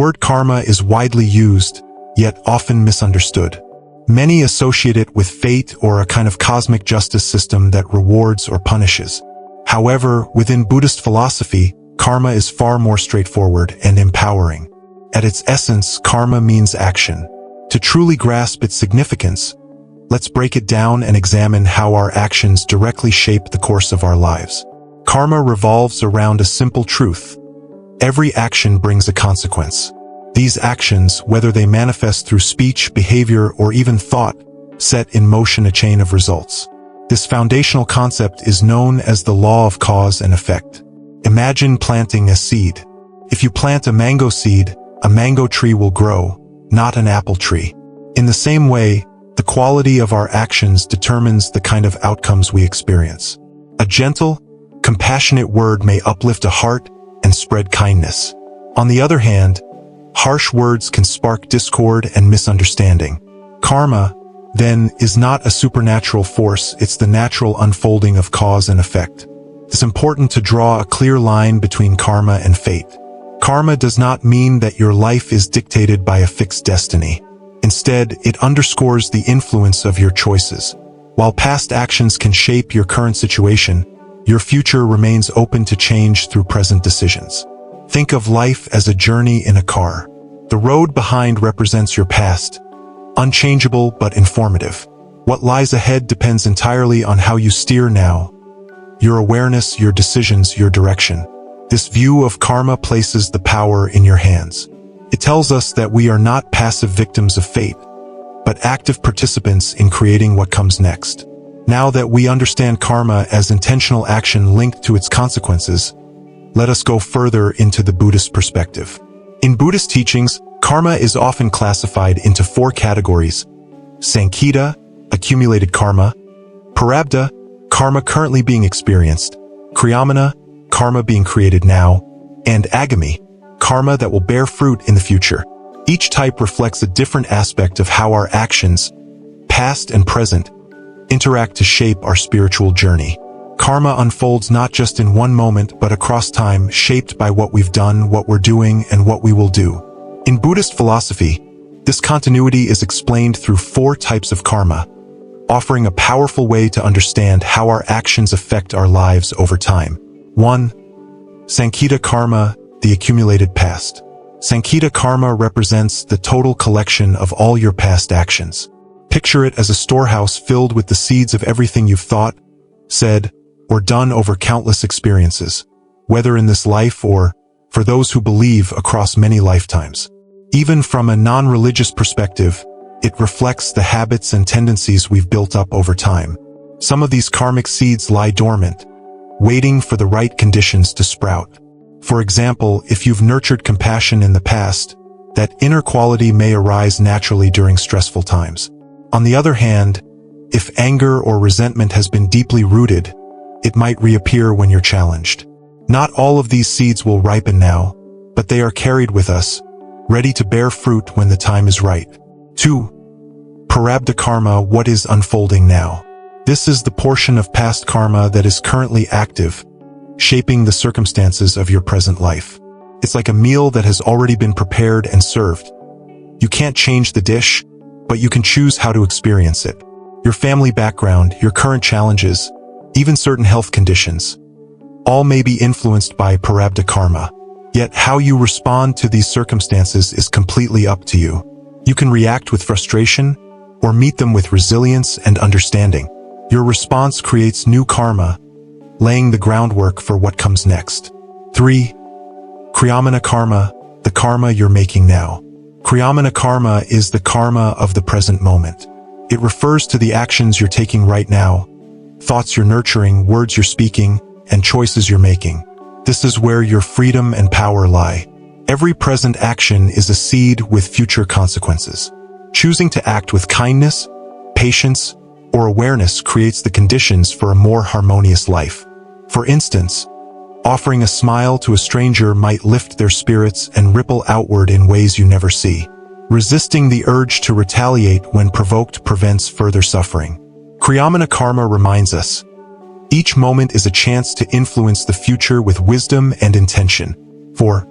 word karma is widely used, yet often misunderstood. Many associate it with fate or a kind of cosmic justice system that rewards or punishes. However, within Buddhist philosophy, karma is far more straightforward and empowering. At its essence, karma means action. To truly grasp its significance, let's break it down and examine how our actions directly shape the course of our lives. Karma revolves around a simple truth. Every action brings a consequence. These actions, whether they manifest through speech, behavior, or even thought, set in motion a chain of results. This foundational concept is known as the law of cause and effect. Imagine planting a seed. If you plant a mango seed, a mango tree will grow, not an apple tree. In the same way, the quality of our actions determines the kind of outcomes we experience. A gentle, compassionate word may uplift a heart and spread kindness. On the other hand, harsh words can spark discord and misunderstanding. Karma, then, is not a supernatural force, it's the natural unfolding of cause and effect. It's important to draw a clear line between karma and fate. Karma does not mean that your life is dictated by a fixed destiny. Instead, it underscores the influence of your choices. While past actions can shape your current situation, your future remains open to change through present decisions. Think of life as a journey in a car. The road behind represents your past, unchangeable but informative. What lies ahead depends entirely on how you steer now, your awareness, your decisions, your direction. This view of karma places the power in your hands. It tells us that we are not passive victims of fate, but active participants in creating what comes next. Now that we understand karma as intentional action linked to its consequences, let us go further into the Buddhist perspective. In Buddhist teachings, karma is often classified into 4 categories: sankita, accumulated karma; prarabdha, karma currently being experienced; kriyamana, karma being created now; and agami, karma that will bear fruit in the future. Each type reflects a different aspect of how our actions, past and present, interact to shape our spiritual journey. Karma unfolds not just in one moment but across time, shaped by what we've done, what we're doing, and what we will do. In Buddhist philosophy, this continuity is explained through 4 types of karma, offering a powerful way to understand how our actions affect our lives over time. 1. Sankita karma, the accumulated past. Sankita karma represents the total collection of all your past actions. Picture it as a storehouse filled with the seeds of everything you've thought, said, or done over countless experiences, whether in this life or, for those who believe, across many lifetimes. Even from a non-religious perspective, it reflects the habits and tendencies we've built up over time. Some of these karmic seeds lie dormant, waiting for the right conditions to sprout. For example, if you've nurtured compassion in the past, that inner quality may arise naturally during stressful times. On the other hand, if anger or resentment has been deeply rooted, it might reappear when you're challenged. Not all of these seeds will ripen now, but they are carried with us, ready to bear fruit when the time is right. 2. Prarabdha karma, what is unfolding now. This is the portion of past karma that is currently active, shaping the circumstances of your present life. It's like a meal that has already been prepared and served. You can't change the dish, but you can choose how to experience it. Your family background, your current challenges, even certain health conditions, all may be influenced by prarabdha karma. Yet how you respond to these circumstances is completely up to you. You can react with frustration or meet them with resilience and understanding. Your response creates new karma, laying the groundwork for what comes next. 3. Kriyamana karma, the karma you're making now. Kriyamana karma is the karma of the present moment. It refers to the actions you're taking right now, thoughts you're nurturing, words you're speaking, and choices you're making. This is where your freedom and power lie. Every present action is a seed with future consequences. Choosing to act with kindness, patience, or awareness creates the conditions for a more harmonious life. For instance, offering a smile to a stranger might lift their spirits and ripple outward in ways you never see. Resisting the urge to retaliate when provoked prevents further suffering. Kriyamana karma reminds us, each moment is a chance to influence the future with wisdom and intention. 4.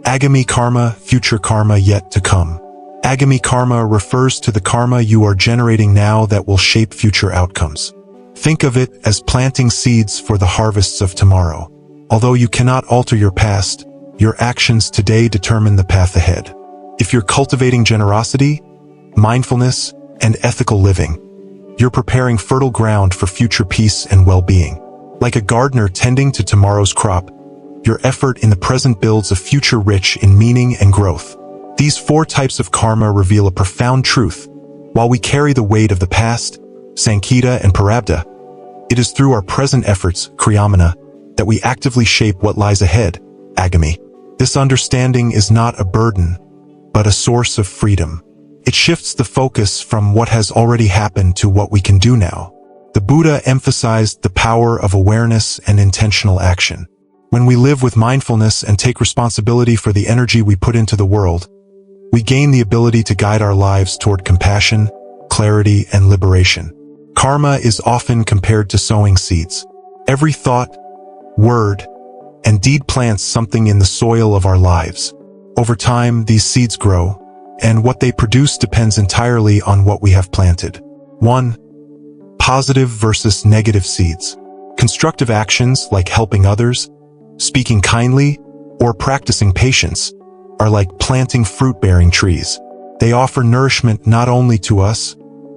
Agami karma, future karma yet to come. Agami karma refers to the karma you are generating now that will shape future outcomes. Think of it as planting seeds for the harvests of tomorrow. Although you cannot alter your past, your actions today determine the path ahead. If you're cultivating generosity, mindfulness, and ethical living, you're preparing fertile ground for future peace and well-being. Like a gardener tending to tomorrow's crop, your effort in the present builds a future rich in meaning and growth. These 4 types of karma reveal a profound truth. While we carry the weight of the past, Sankita and Prarabdha, it is through our present efforts, Kriyamana, that we actively shape what lies ahead, Agami. This understanding is not a burden, but a source of freedom. It shifts the focus from what has already happened to what we can do now. The Buddha emphasized the power of awareness and intentional action. When we live with mindfulness and take responsibility for the energy we put into the world, we gain the ability to guide our lives toward compassion, clarity, and liberation. Karma is often compared to sowing seeds. Every thought, word, and deed plants something in the soil of our lives. Over time, these seeds grow, and what they produce depends entirely on what we have planted. 1. Positive versus negative seeds. Constructive actions like helping others, speaking kindly, or practicing patience are like planting fruit-bearing trees. They offer nourishment not only to us,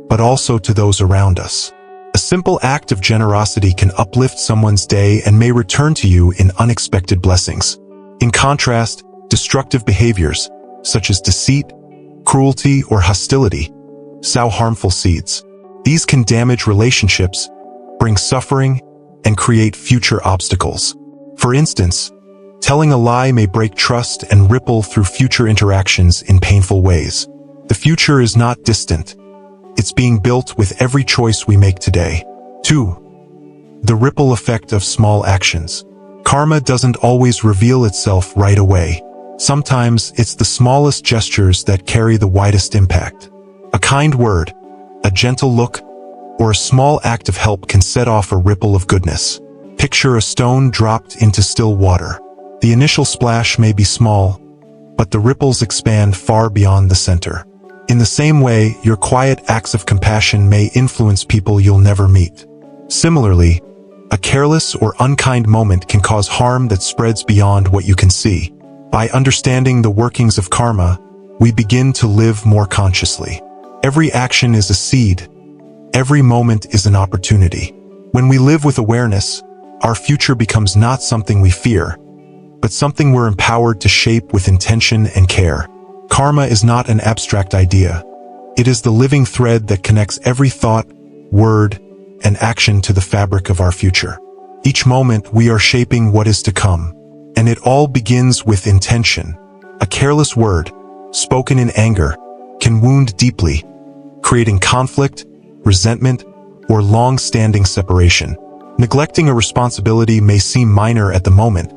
but also to those around us. A simple act of generosity can uplift someone's day and may return to you in unexpected blessings. In contrast, destructive behaviors, such as deceit, cruelty, or hostility, sow harmful seeds. These can damage relationships, bring suffering, and create future obstacles. For instance, telling a lie may break trust and ripple through future interactions in painful ways. The future is not distant. It's being built with every choice we make today. 2. The ripple effect of small actions. Karma doesn't always reveal itself right away. Sometimes it's the smallest gestures that carry the widest impact. A kind word, a gentle look, or a small act of help can set off a ripple of goodness. Picture a stone dropped into still water. The initial splash may be small, but the ripples expand far beyond the center. In the same way, your quiet acts of compassion may influence people you'll never meet. Similarly, a careless or unkind moment can cause harm that spreads beyond what you can see. By understanding the workings of karma, we begin to live more consciously. Every action is a seed. Every moment is an opportunity. When we live with awareness, our future becomes not something we fear, but something we're empowered to shape with intention and care. Karma is not an abstract idea. It is the living thread that connects every thought, word, and action to the fabric of our future. Each moment we are shaping what is to come, and it all begins with intention. A careless word, spoken in anger, can wound deeply, creating conflict, resentment, or long-standing separation. Neglecting a responsibility may seem minor at the moment,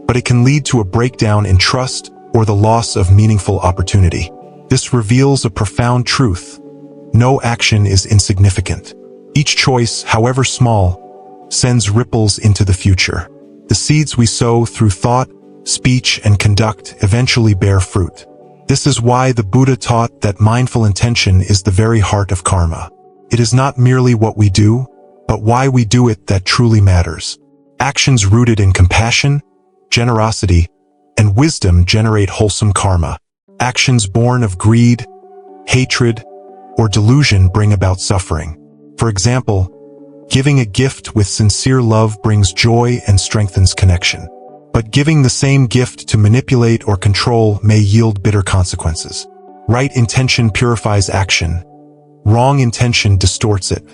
but it can lead to a breakdown in trust or the loss of meaningful opportunity. This reveals a profound truth. No action is insignificant. Each choice, however small, sends ripples into the future. The seeds we sow through thought, speech, and conduct eventually bear fruit. This is why the Buddha taught that mindful intention is the very heart of karma. It is not merely what we do, but why we do it that truly matters. Actions rooted in compassion, generosity, and wisdom generate wholesome karma. Actions born of greed, hatred, or delusion bring about suffering. For example, giving a gift with sincere love brings joy and strengthens connection. But giving the same gift to manipulate or control may yield bitter consequences. Right intention purifies action. Wrong intention distorts it.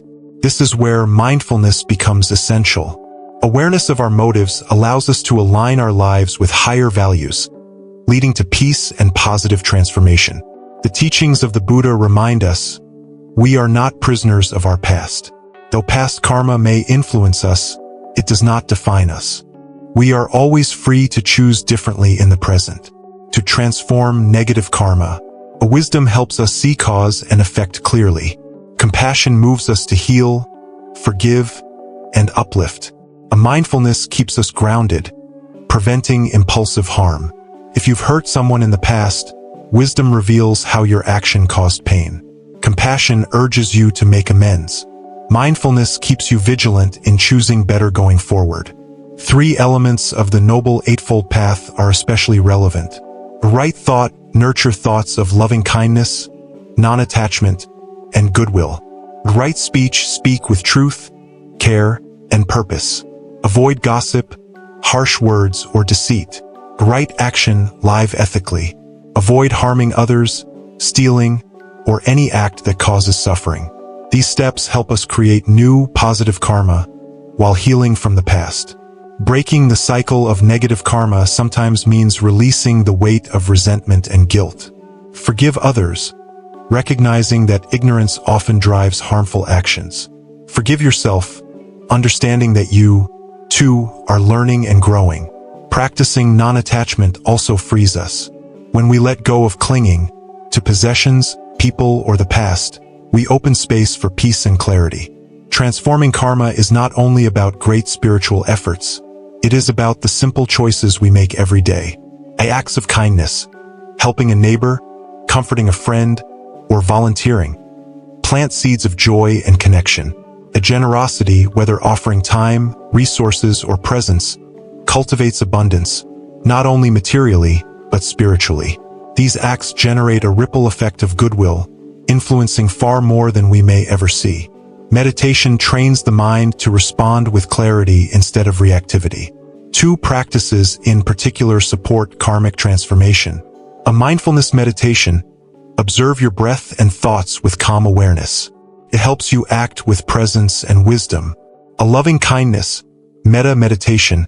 This is where mindfulness becomes essential. Awareness of our motives allows us to align our lives with higher values, leading to peace and positive transformation. The teachings of the Buddha remind us, we are not prisoners of our past. Though past karma may influence us, it does not define us. We are always free to choose differently in the present. To transform negative karma, a wisdom helps us see cause and effect clearly. Compassion moves us to heal, forgive, and uplift. A mindfulness keeps us grounded, preventing impulsive harm. If you've hurt someone in the past, wisdom reveals how your action caused pain. Compassion urges you to make amends. Mindfulness keeps you vigilant in choosing better going forward. 3 elements of the Noble Eightfold Path are especially relevant. A right thought, nurture thoughts of loving kindness, non-attachment, and goodwill. Right speech, speak with truth, care, and purpose. Avoid gossip, harsh words, or deceit. Right action, live ethically. Avoid harming others, stealing, or any act that causes suffering. These steps help us create new, positive karma while healing from the past. Breaking the cycle of negative karma sometimes means releasing the weight of resentment and guilt. Forgive others, recognizing that ignorance often drives harmful actions. Forgive yourself, understanding that you, too, are learning and growing. Practicing non-attachment also frees us. When we let go of clinging to possessions, people, or the past, we open space for peace and clarity. Transforming karma is not only about great spiritual efforts, it is about the simple choices we make every day. Acts of kindness, helping a neighbor, comforting a friend, or volunteering, plant seeds of joy and connection. A generosity, whether offering time, resources, or presence, cultivates abundance, not only materially, but spiritually. These acts generate a ripple effect of goodwill, influencing far more than we may ever see. Meditation trains the mind to respond with clarity instead of reactivity. 2 practices in particular support karmic transformation. A mindfulness meditation. Observe your breath and thoughts with calm awareness. It helps you act with presence and wisdom. A loving kindness. Metta meditation.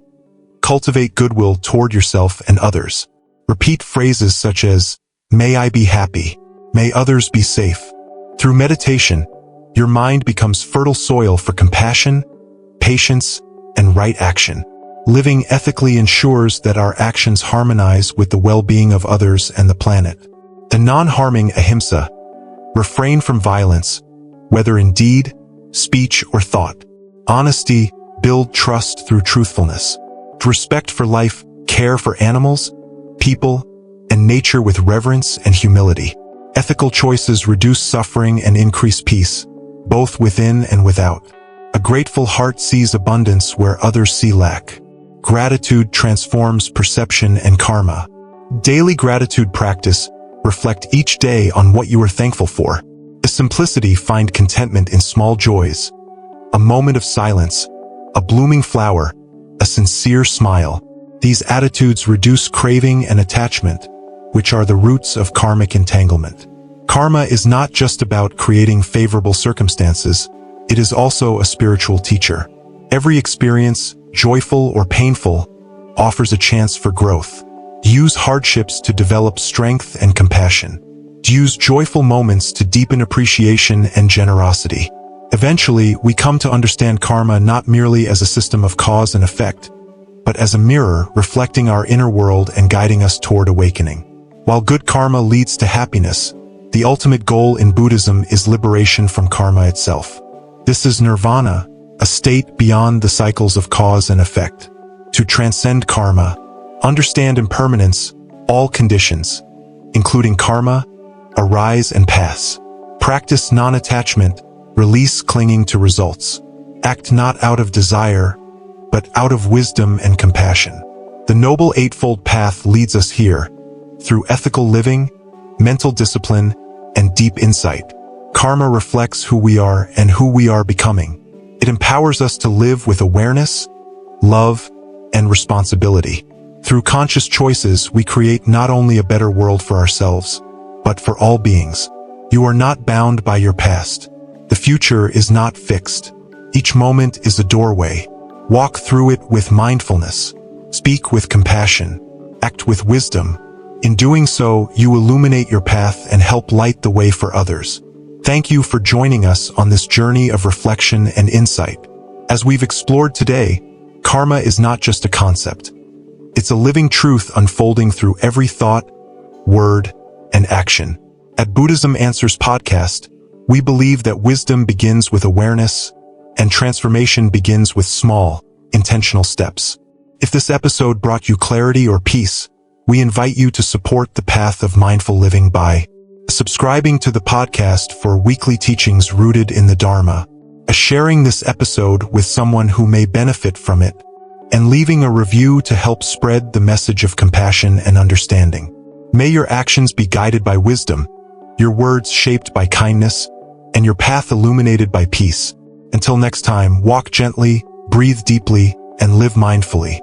Cultivate goodwill toward yourself and others. Repeat phrases such as, "May I be happy. May others be safe." Through meditation, your mind becomes fertile soil for compassion, patience, and right action. Living ethically ensures that our actions harmonize with the well-being of others and the planet. The non-harming ahimsa. Refrain from violence, whether in deed, speech, or thought. Honesty. Build trust through truthfulness. Respect for life. Care for animals, people, and nature with reverence and humility. Ethical choices reduce suffering and increase peace, both within and without. A grateful heart sees abundance where others see lack. Gratitude transforms perception and karma. Daily gratitude practice. Reflect each day on what you are thankful for. The simplicity. Find contentment in small joys. A moment of silence, a blooming flower, a sincere smile. These attitudes reduce craving and attachment, which are the roots of karmic entanglement. Karma is not just about creating favorable circumstances, it is also a spiritual teacher. Every experience, joyful or painful, offers a chance for growth. Use hardships to develop strength and compassion. Use joyful moments to deepen appreciation and generosity. Eventually, we come to understand karma not merely as a system of cause and effect, but as a mirror reflecting our inner world and guiding us toward awakening. While good karma leads to happiness, the ultimate goal in Buddhism is liberation from karma itself. This is nirvana, a state beyond the cycles of cause and effect. To transcend karma, understand impermanence, all conditions, including karma, arise and pass. Practice non-attachment, release clinging to results. Act not out of desire, but out of wisdom and compassion. The Noble Eightfold Path leads us here, through ethical living, mental discipline, and deep insight. Karma reflects who we are and who we are becoming. It empowers us to live with awareness, love, and responsibility. Through conscious choices, we create not only a better world for ourselves, but for all beings. You are not bound by your past. The future is not fixed. Each moment is a doorway. Walk through it with mindfulness. Speak with compassion. Act with wisdom. In doing so, you illuminate your path and help light the way for others. Thank you for joining us on this journey of reflection and insight. As we've explored today, karma is not just a concept. It's a living truth unfolding through every thought, word, and action. At Buddhism Answers Podcast, we believe that wisdom begins with awareness, and transformation begins with small, intentional steps. If this episode brought you clarity or peace, we invite you to support the path of mindful living by subscribing to the podcast for weekly teachings rooted in the Dharma, sharing this episode with someone who may benefit from it, and leaving a review to help spread the message of compassion and understanding. May your actions be guided by wisdom, your words shaped by kindness, and your path illuminated by peace. Until next time, walk gently, breathe deeply, and live mindfully.